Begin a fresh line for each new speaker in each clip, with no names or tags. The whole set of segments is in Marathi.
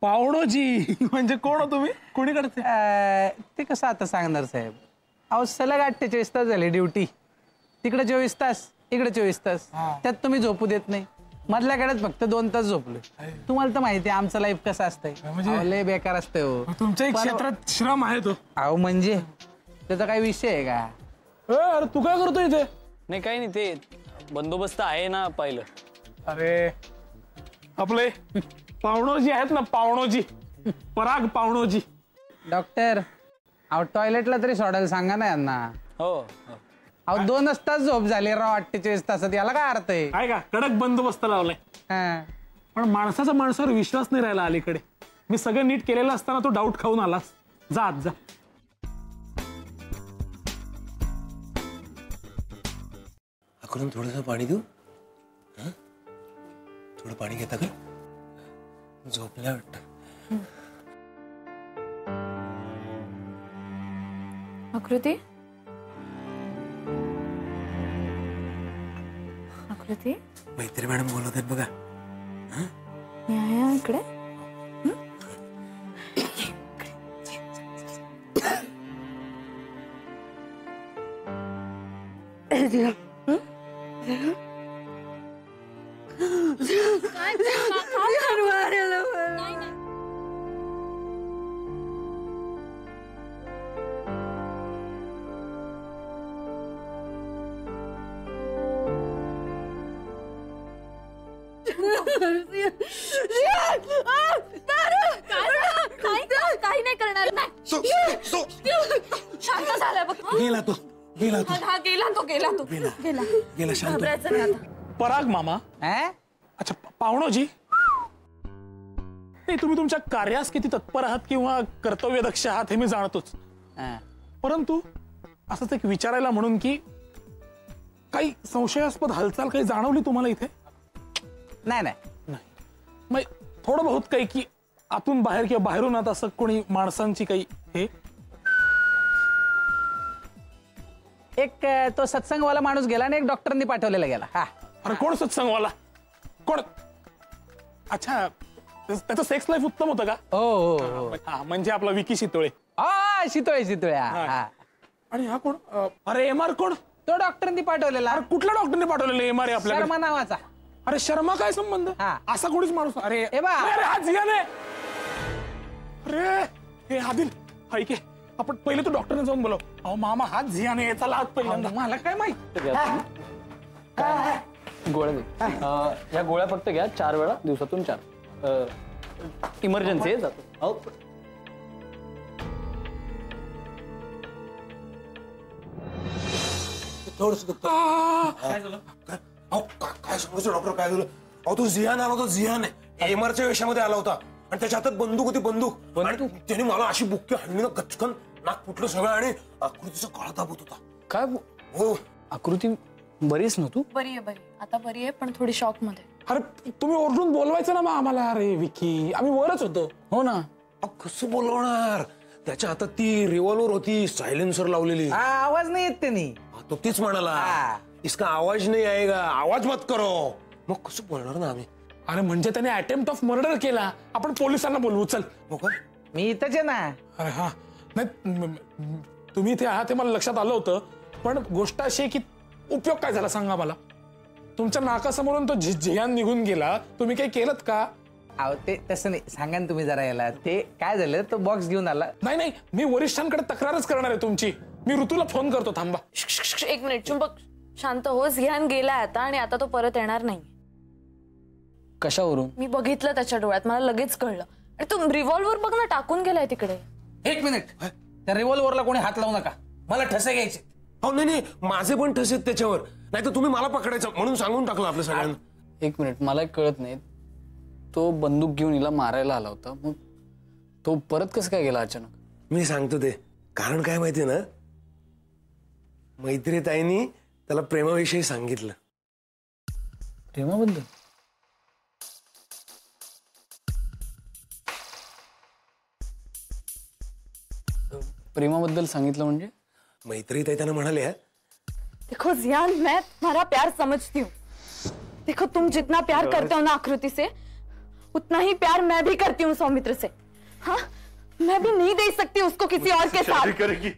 पावणोजी म्हणजे कोण हो तुम्ही? कोणीकडचे?
ते कसं आता सांगणार साहेब? अहो सलग 48 तास झाले ड्युटी, तिकडे 24 तास, इकडे 24 तास, त्यात तुम्ही झोपू देत नाही. मधल्या काळात फक्त 2 तास झोपलोय. तुम्हाला तर माहिती आहे आमचं लाईफ कसं असतंय, म्हणजे लय बेकार असतंय हो.
तुमच्या क्षेत्रात श्रम आहे तो.
अहो म्हणजे त्याचा काही विषय आहे का?
अरे तू काय करतोय इथे?
नाही काही नाही, ते बंदोबस्त आहे ना पाहिलं.
अरे आपले पावणोजी आहेत ना, पावणोजी, पराग पावणोजी.
डॉक्टर अहो टॉयलेटला तरी सोडायला सांगा ना यांना.
हो
अहो 2च तास झोप झाली राव 48 तासात, याला काय अर्थ आहे?
काय का कडक बंदोबस्त लावलाय.
हा.
पण माणसाचा माणसावर विश्वास नाही राहिला अलीकडे. मी सगळं नीट केलेलं असताना तो डाऊट खाऊन आलास. जा आत जा.
करून थोडंसं पाणी देऊ? थोडं पाणी घेता का? झोपल्या वाटतं.
आकृती, आकृती,
मैत्री मॅडम बोलत आहेत बघा.
मी आहे इकडे.
काही नाही करणार. शांत झालाय बघ.
गेला तो, गेला तो,
हा गेला तो, गेला तो, गेला
गेला. शांत.
घाबरायचं नाही आता.
पराग मामा.
अच्छा
पावणोजी, नाही तुम्ही तुमच्या कार्यास किती तत्पर आहात किंवा कर्तव्यदक्ष आहात हे मी जाणतोच. परंतु असंच एक विचारायला म्हणून की काही संशयास्पद हालचाल काही जाणवली तुम्हाला इथे?
नाही नाही
मग थोडं बहुत काही की आतून बाहेर किंवा बाहेरून आत असं कोणी माणसांची काही हे?
एक तो सत्संगवाला माणूस गेला आणि एक डॉक्टरांनी पाठवलेला गेला. हा.
अरे कोण सत्संगवाला? कोण? अच्छा, त्याचं सेक्स लाईफ उत्तम होतं का?
हो
हा म्हणजे आपला विकी शितोळे.
शितोळे.
आणि हा कोण? अरे एम आर कोण?
तो डॉक्टरांनी पाठवलेला.
अरे कुठल्या डॉक्टरने पाठवलेलं एम आर आपल्याला?
शर्मा नावाचा.
अरे शर्मा काय संबंध? असा कोणीच माणूस? अरे हा जियान आहे. अरे हे आदिल ऐके, आपण पहिले तो डॉक्टरने जाऊन बोलव. अहो मामा हा जियान आहे, चला आत पहिल्यांदा.
मला काय माहित.
गोळ्या दे. या गोळ्या फक्त घ्या 4 वेळा दिवसातून 4. इमर्जन्सी आहे, जातो.
थोडंसं काय झालं? काय सांगायचं डॉक्टर, काय झालं? अहो तो जिहान आला होता. जिहान आहे, एमआरच्या वेशामध्ये आला होता आणि त्याच्या हातात बंदूक होती. बंदूक त्याने मला अशी बुक्की हाणली ना, गचकन नाक फुटलं सगळं आणि आकृतीचा काळा दाबत होता.
काय?
हो.
आकृती बरीच ना तू?
बरी आहे, बरी आता बरी आहे, पण थोडी शॉक मध्ये.
अरे तुम्ही ओरडून बोलवायचं ना मग आम्हाला. अरे विकी, आम्ही वरच होतो.
हो ना.
कसं बोलवणार? त्याच्या हातात ती रिव्हॉल्वर होती, सायलेन्सर लावलेली.
आवाज नाही येत त्यांनी.
तो तीच म्हणाला, इसका आवाज नाही आएगा, आवाज मत करो. मग कसं बोलणार ना आम्ही?
अरे म्हणजे त्याने अटेम्प्ट ऑफ मर्डर केला. आपण पोलिसांना बोलवू. चल.
हो का?
मी इथंच आहे ना.
अरे हा नाही, तुम्ही इथे आहात ते मला लक्षात आलं होतं, पण गोष्ट अशी आहे की उपयोग काय झाला सांगा मला. तुमच्या नाकासमोरून तो झियान निघून गेला, तुम्ही काही केलं का?
अहो ते तसं नाही, सांगा ना तुम्ही जरा याला. ते काय झालं, तो बॉक्स घेऊन आला.
नाही मी वरिष्ठांकडे तक्रारच करणार आहे तुमची. मी ऋतूला फोन करतो, थांबा.
1 मिनिट चुंबक, शांत हो. जिहान गेलाय आता आणि आता तो परत येणार नाही.
कशावरून?
मी बघितलं त्याच्या डोळ्यात, मला लगेच कळलं. आणि तो रिव्हॉल्वर बघ ना, टाकून गेलाय तिकडे.
1 मिनिट, त्या रिव्हॉल्वरला कोणी हात लावू नका, मला ठसे घ्यायचे.
हो नाही, माझे पण ठसे आहेत त्याच्यावर. नाही तर तुम्ही मला पकडायचं म्हणून सांगून टाकलं आपल्या सगळ्यांना.
1 मिनिट, मला एक कळत नाही. तो बंदूक घेऊन हिला मारायला आला होता, मग तो परत कसं काय गेला अचानक?
मी सांगतो ते कारण काय माहितीये ना, मैत्रीताईंनी त्याला प्रेमाविषयी सांगितलं.
प्रेमाबद्दल? प्रेमाबद्दल सांगितलं म्हणजे?
मैत्रीताई त्यांना म्हणाले,
देखो जियान, मैं तुम्हारा प्यार समझती हूँ. देखो तुम जितना प्यार करते हो ना आकृति से,
उतना ही प्यार मैं भी करती हूँ सौमित्र से। हाँ, मैं भी नहीं दे सकती उसको किसी और के साथ।
करेगी।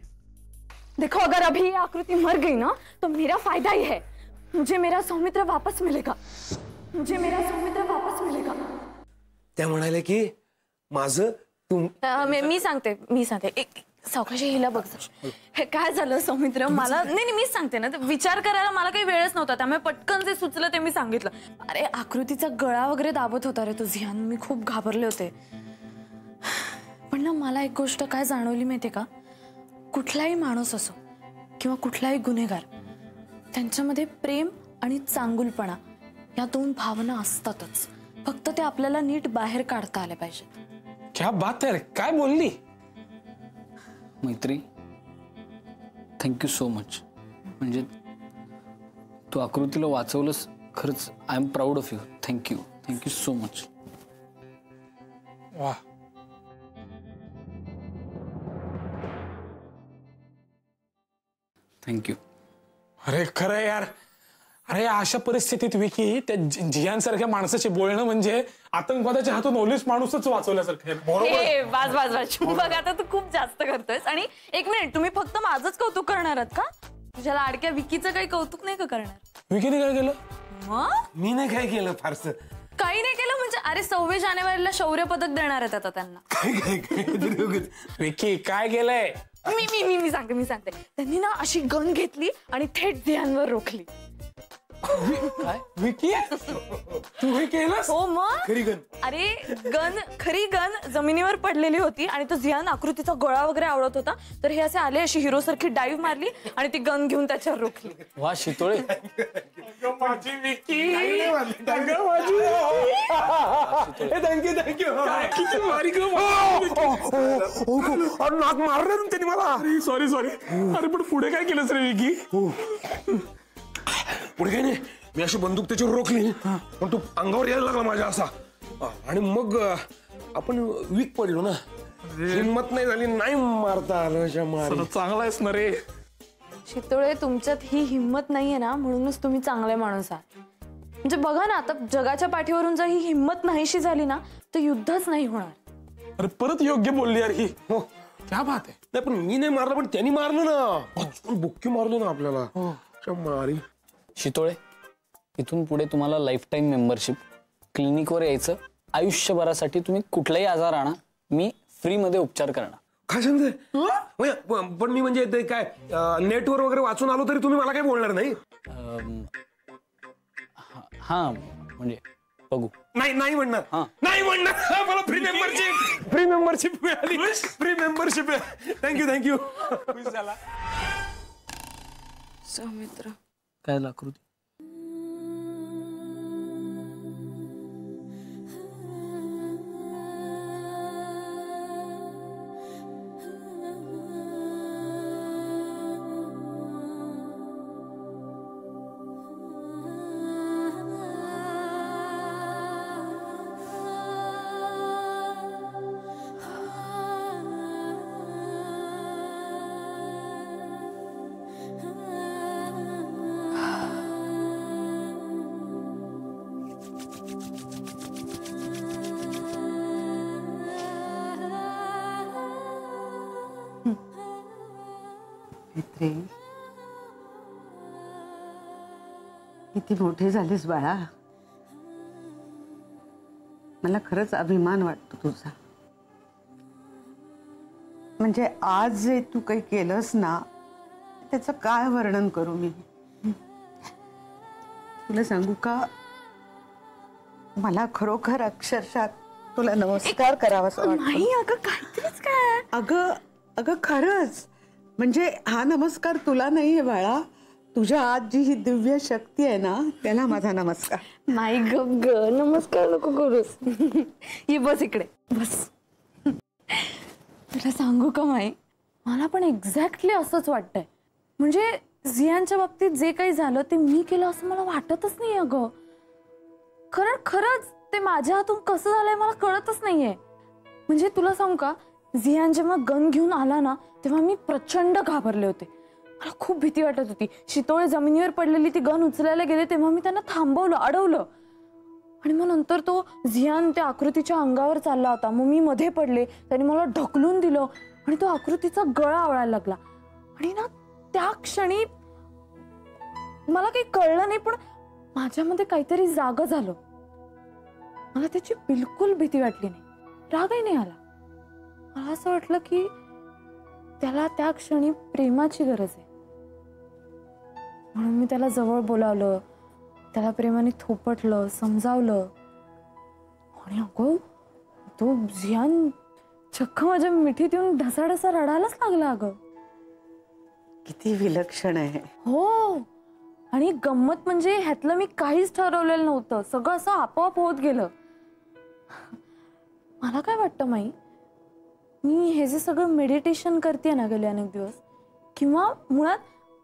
देखो, अगर अभी ये आकृति मर गई ना तो मेरा फायदा ही है। मुझे मेरा सौमित्र वापस मिलेगा, मुझे मेरा सौमित्र वापस मिलेगा।
त्या म्हणाले की माझं तुम
मी सांगते एक सावकाशी हिला बघ. हे काय झालं सौमित्र, मला नाही मीच सांगते ना, विचार करायला मला काही वेळच नव्हता, त्यामुळे पटकन जे सुचलं ते मी सांगितलं. अरे आकृतीचा गळा वगैरे दाबत होता रे तो झियान, मी खूप घाबरले होते. पण ना मला एक गोष्ट काय जाणवली माहितीये का, कुठलाही माणूस असो किंवा कुठलाही गुन्हेगार, त्यांच्यामध्ये प्रेम आणि चांगुलपणा या दोन भावना असतातच, फक्त ते आपल्याला नीट बाहेर काढता आले पाहिजेत.
क्या बात आहे रे, काय बोलली
मैत्री. Thank you so much. म्हणजे तू आकृतीला वाचवलंस, खरंच I am proud of you. Thank you, thank you so much.
वा.
थँक्यू.
अरे खरं यार. अरे अशा परिस्थितीत विकी त्या जियान सारख्या माणसाचे बोलणं म्हणजे आतंकवादाच्या हातून ओलीस माणूसच वाचवल्यासारखं आहे. बरोबर.
वाज वाज वाज चुंबक, आता तू खूप जास्त करतोयस. आणि एक मिनिट, तुम्ही फक्त माझंच कौतुक करणार आहात का? तुझ्या लाडक्या विकीचं काही कौतुक नाही का करणार?
विकीने काय केलं?
मग
मी नाही काय केलं फारसं.
काही नाही केलं म्हणजे? अरे 26 जानेवारीला शौर्य पदक देणार आहेत आता त्यांना.
विकी काय केलंय?
मी सांगते. त्यांनी ना अशी गन घेतली आणि थेट झियानवर रोखली.
काय विकी, तू हे केलंस?
हो मग.
खरी गन.
अरे खरी गन जमिनीवर पडलेली होती आणि तो झियान आकृतीचा गळा वगैरे आवडत होता, तर हे असे आले, अशी हिरो सारखी डाईव्ह मारली आणि ती गन घेऊन त्याच्यावर रोखली.
वा शितोळे.
माझी विकी, थँक्यू. किती भारी गं. नाक मारलं त्यांनी मला. सॉरी. अरे पण पुढे काय केलंस रे विकी?
पुढे काय नाही, मी अशी बंदूक त्याच्यावर रोखली, पण तू अंगावर यायला लागला माझ्या असा, आणि मग आपण वीक पडलो ना, हिंमत नाही झाली, नाही मारता आलं.
चांगला आहेस ना रे.
शितोळे, तुमच्यात ही हिंमत नाहीये ना, म्हणूनच तुम्ही चांगले माणूस आहात. म्हणजे बघा ना, आता जगाच्या पाठीवरून जर ही हिंमत नाहीशी झाली ना, तर युद्धच नाही होणार.
अरे परत योग्य बोलली यार ही. हो, क्या बात आहे.
नाही पण मी नाही मारलं, पण त्यांनी मारलं ना, बुक्की मारली ना आपल्याला. मारी.
शितोळे, इथून पुढे तुम्हाला लाईफ टाईम मेंबरशिप, क्लिनिकवर यायचं, आयुष्यभरासाठी तुम्ही कुठलाही आजार आणा, मी फ्री मध्ये उपचार करणार.
काय सांगते? पण मी म्हणजे ते काय नेटवर वगैरे वाचून आलो तरी तुम्ही मला काय बोलणार नाही?
हा म्हणजे बघू.
नाही म्हणणार. नाही म्हणणार. मला फ्री मेंबरशिप मिळाली. Free membership. थँक्यू.
खुश झाला.
सौमित्र,
काय आकृती?
किती मोठी झालीस बाळा. मला खरंच अभिमान वाटतो तुझा. म्हणजे आज जे तू काही केलंस ना, त्याचं काय वर्णन करू मी. तुला सांगू का, मला खरोखर अक्षरशः तुला नमस्कार करावासा वाटतो.
नाही अगं, काहीतरीच काय.
अगं खरंच, म्हणजे हा नमस्कार तुला नाहीये बाळा, तुझ्या आत जी ही दिव्य शक्ती आहे ना, त्याला माझा नमस्कार.
नाही ग, नमस्कार नको करूस. ये बस इकडे बस. तुला सांगू का माई, मला पण एक्झॅक्टली असंच वाटतंय. म्हणजे झियानच्या बाबतीत जे काही झालं ते मी केलं असं मला वाटतच नाही अगं. खरंच ते माझ्या हातून कसं झालंय मला कळतच नाहीये. म्हणजे तुला सांगू का, झियान जेव्हा गन घेऊन आला ना, तेव्हा मी प्रचंड घाबरले होते. मला खूप भीती वाटत होती. शितोळे जमिनीवर पडलेली ती गन उचलायला गेले तेव्हा मी त्यांना थांबवलं, अडवलं. आणि मग नंतर तो झियान त्या आकृतीच्या अंगावर चालला होता. मग मी मध्ये पडले, त्याने मला ढकलून दिलं आणि तो आकृतीचा गळा आवळायला लागला. आणि ना त्या क्षणी मला काही कळलं नाही, पण माझ्यामध्ये काहीतरी जागं झालं. मला त्याची बिलकुल भीती वाटली नाही, रागही नाही आला. मला असं वाटलं की त्याला त्या क्षणी प्रेमाची गरज आहे. म्हणून मी त्याला जवळ बोलावलं, त्याला प्रेमाने थोपटलं, समजावलं. आणि अगं तो झियान चक्क माझ्या मिठीत येऊन ढसाढसा रडायलाच लागला. अगं
किती विलक्षण आहे.
हो, आणि गंमत म्हणजे ह्यातलं मी काहीच ठरवलेलं नव्हतं, सगळं असं आपोआप होत गेलं. मला काय वाटतं माई, मी हे जे सगळं मेडिटेशन करते ना गेले अनेक दिवस, किंवा मुळात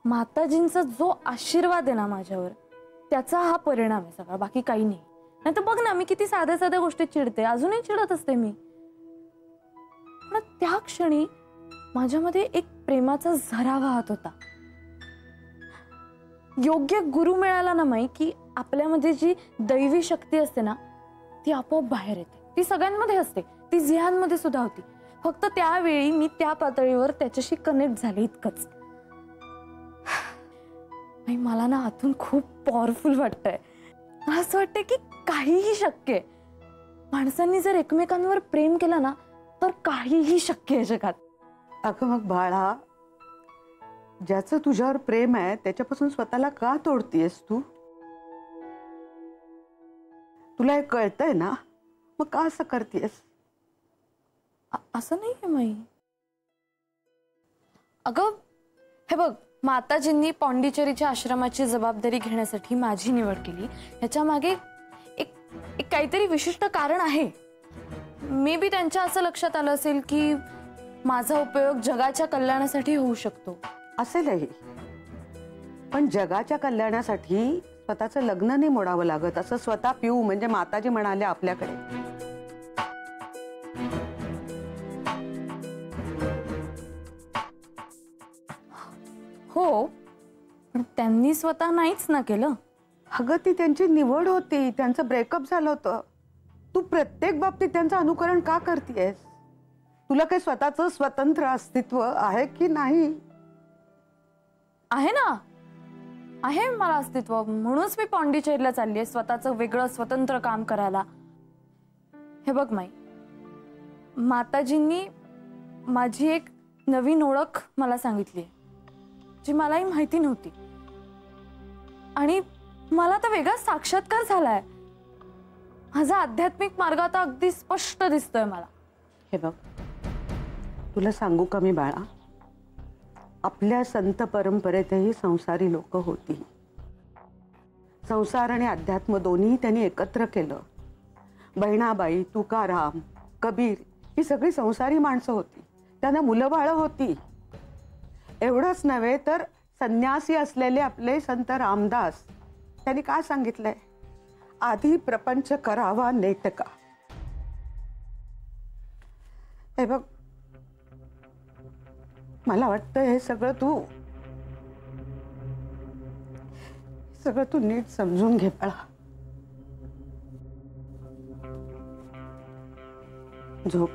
माताजींचा जो आशीर्वाद आहे ना माझ्यावर, त्याचा हा परिणाम आहे सगळा, बाकी काही नाही. नाही तर बघ ना, मी किती साध्या साध्या गोष्टीत चिडते, अजूनही चिडत असते मी. पण त्या क्षणी माझ्यामध्ये एक प्रेमाचा झरा वाहत होता. योग्य गुरु मिळाला ना माई, की आपल्यामध्ये जी दैवी शक्ती असते ना ती आपोआप बाहेर येते. ती सगळ्यांमध्ये असते, ती झियानमध्ये सुद्धा होती. फक्त त्यावेळी मी त्या पातळीवर त्याच्याशी कनेक्ट झाले, इतकंच. मला ना आतून खूप पॉवरफुल वाटतंय. मला असं वाटतंय की काहीही शक्य आहे. माणसांनी जर एकमेकांवर प्रेम केलं ना तर काहीही शक्य आहे जगात.
अगं मग बाळा, ज्याचं तुझ्यावर प्रेम आहे त्याच्यापासून स्वतःला का तोडतीयस तू? तुला हे कळतंय ना, मग का असं करतेस?
असं नाहीये माई. अगं हे बघ, माताजींनी पॉंडिचेरीच्या आश्रमाची जबाबदारी घेण्यासाठी माझी निवड केली. ह्याच्या मागे एक काहीतरी विशिष्ट कारण आहे. मे बी त्यांच्या असं लक्षात आलं असेल की माझा उपयोग जगाच्या कल्याणासाठी होऊ शकतो.
असेलही, पण जगाच्या कल्याणासाठी स्वतःचं लग्न नाही मोडावं लागत, असं स्वतः पिऊ म्हणजे माताजी म्हणाले आपल्याकडे.
हो, पण त्यांनी स्वतः नाहीच ना केलं.
अगं ती त्यांची निवड होती, त्यांचं ब्रेकअप झालं होतं. तू प्रत्येक बाबतीत त्यांचं अनुकरण का करतेयस? तुला काही स्वतःचं स्वतंत्र अस्तित्व आहे की नाही?
आहे ना, आहे मला अस्तित्व. म्हणूनच मी पॉंडिचेरीला चालली आहे, स्वतःचं वेगळं स्वतंत्र काम करायला. हे बघ माई, माताजींनी माझी एक नवीन ओळख मला सांगितली, जी मलाही माहिती नव्हती. आणि मला तर वेगळा साक्षात्कार झालाय. माझा आध्यात्मिक मार्ग आता अगदी स्पष्ट दिसतोय मला.
हे बघ, तुला सांगू का मी बाळा, आपल्या संत परंपरेतही संसारी लोक होती. संसार आणि अध्यात्म दोन्ही त्यांनी एकत्र केलं. बहिणाबाई, तुकाराम, कबीर ही सगळी संसारी माणसं होती. त्यांना मुलं बाळ होती. एवढंच नव्हे तर संन्यासी असलेले आपले संत रामदास, त्यांनी काय सांगितलंय? आधी प्रपंच करावा नेटका. हे बघ, मला वाटतं हे सगळं तू नीट समजून घे बाळा. झोप.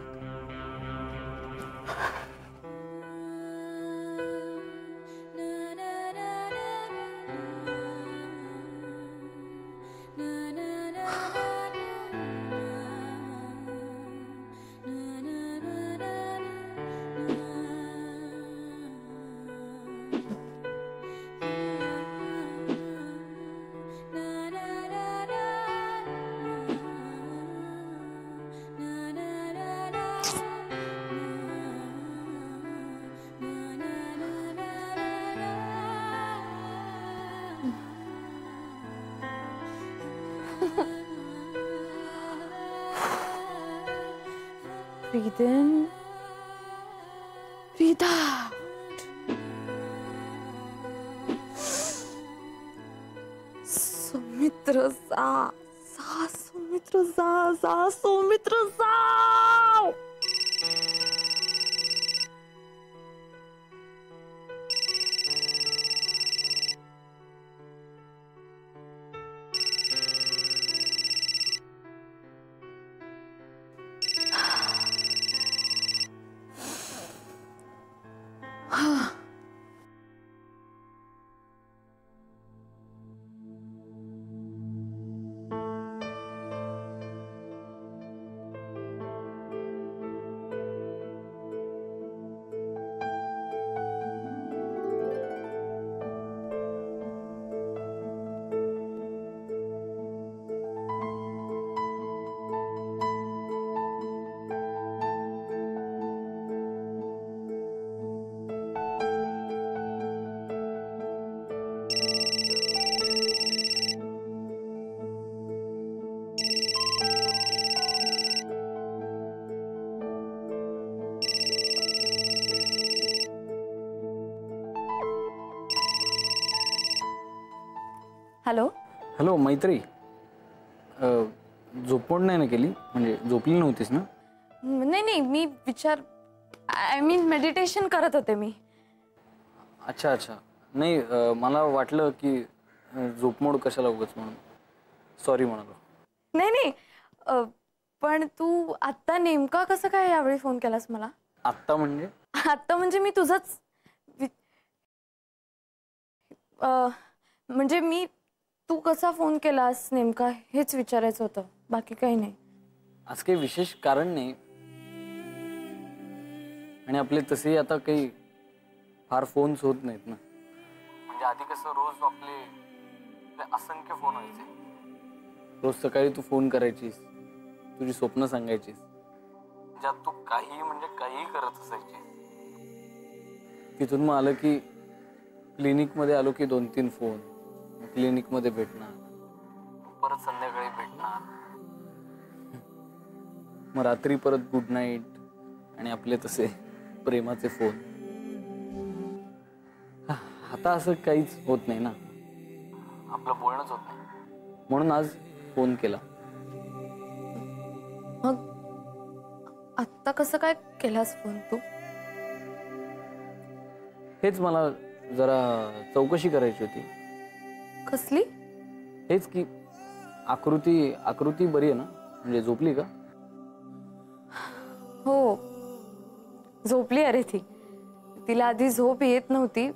Breathe in, breathe out. Saumitra जा, सौमित्र जा, सौमित्र जा. हॅलो.
हॅलो मैत्री, झोपमोड नाही ना केली? म्हणजे झोपली नव्हतीस ना?
नाही, मी आय मीन मेडिटेशन करत होते मी.
अच्छा अच्छा. नाही, मला वाटलं की झोपमोड कशाला उगाच म्हणून सॉरी म्हणालो.
नाही, पण तू आत्ता नेमका कसं काय यावेळी फोन केलास मला?
आत्ता म्हणजे?
आत्ता म्हणजे मी तुझंच म्हणजे मी तू कसा फोन केलास नेमका हेच विचारायचं होतं, बाकी काही नाही.
आज काही विशेष कारण नाही, आणि आपले तसेही आता काही फार फोन्स होत नाहीत ना. म्हणजे आधी कसं रोज आपले असंख्य फोन व्हायचे. रोज सकाळी तू फोन करायचीस, तुझी स्वप्न सांगायचीस, ज्यात तू काही म्हणजे काही करत असायची. तिथून मग आलं की क्लिनिकमध्ये आलो की 2-3 फोन, क्लिनिकमध्ये भेटणार, परत संध्याकाळी भेटणार, मग रात्री परत गुड नाईट, आणि आपले तसे प्रेमाचे फोन. आता असं काहीच होत नाही ना, आपलं बोलणंच होत नाही, म्हणून आज फोन केला.
मग आत्ता कसं काय केलास फोन तू?
हेच मला जरा चौकशी करायची होती.
कसली?
हेच की आकृती बरी आहे ना? म्हणजे झोपली का?
हो, झोपली. अरे तिला आधी झोप येत नव्हती,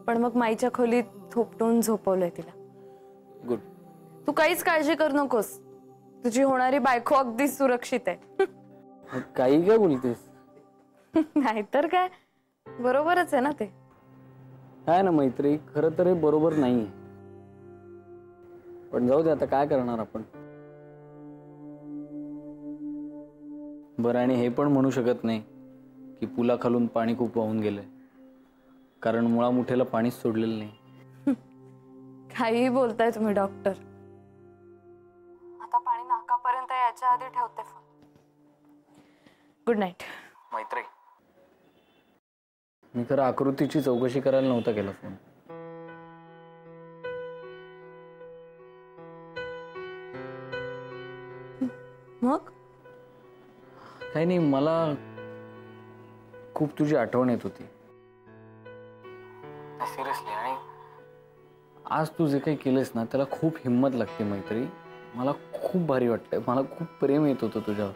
पण मग माईच्या खोलीत थोपटून झोपवलंय तिला.
गुड.
तू काहीच काळजी करू नकोस, तुझी होणारी बायको अगदी सुरक्षित आहे.
काही काय बोलतेस?
नाहीतर काय, बरोबरच आहे ना ते.
काय ना मैत्री, खरं तर हे बरोबर नाहीये, पण जाऊ दे, आता काय करणार आपण. बरं, आणि हे पण म्हणू शकत नाही की पुलाखालून पाणी खूप वाहून गेलंय, कारण मुळामुठेला पाणीच सोडलेलं नाही.
काही बोलताय तुम्ही डॉक्टर. आता पाणी नाकापर्यंत याच्या आधी ठेवते फोन. Good night.
मैत्री, मी खरं आकृतीची चौकशी करायला नव्हता केला फोन.
मग
काही नाही, मला खूप तुझी आठवण येत होती सिरियसली, आणि आज तू जे काही केलंस ना त्याला खूप हिंमत लागते मैत्री. मला खूप भारी वाटतंय, मला खूप प्रेम येत होतं तुझ्यावर.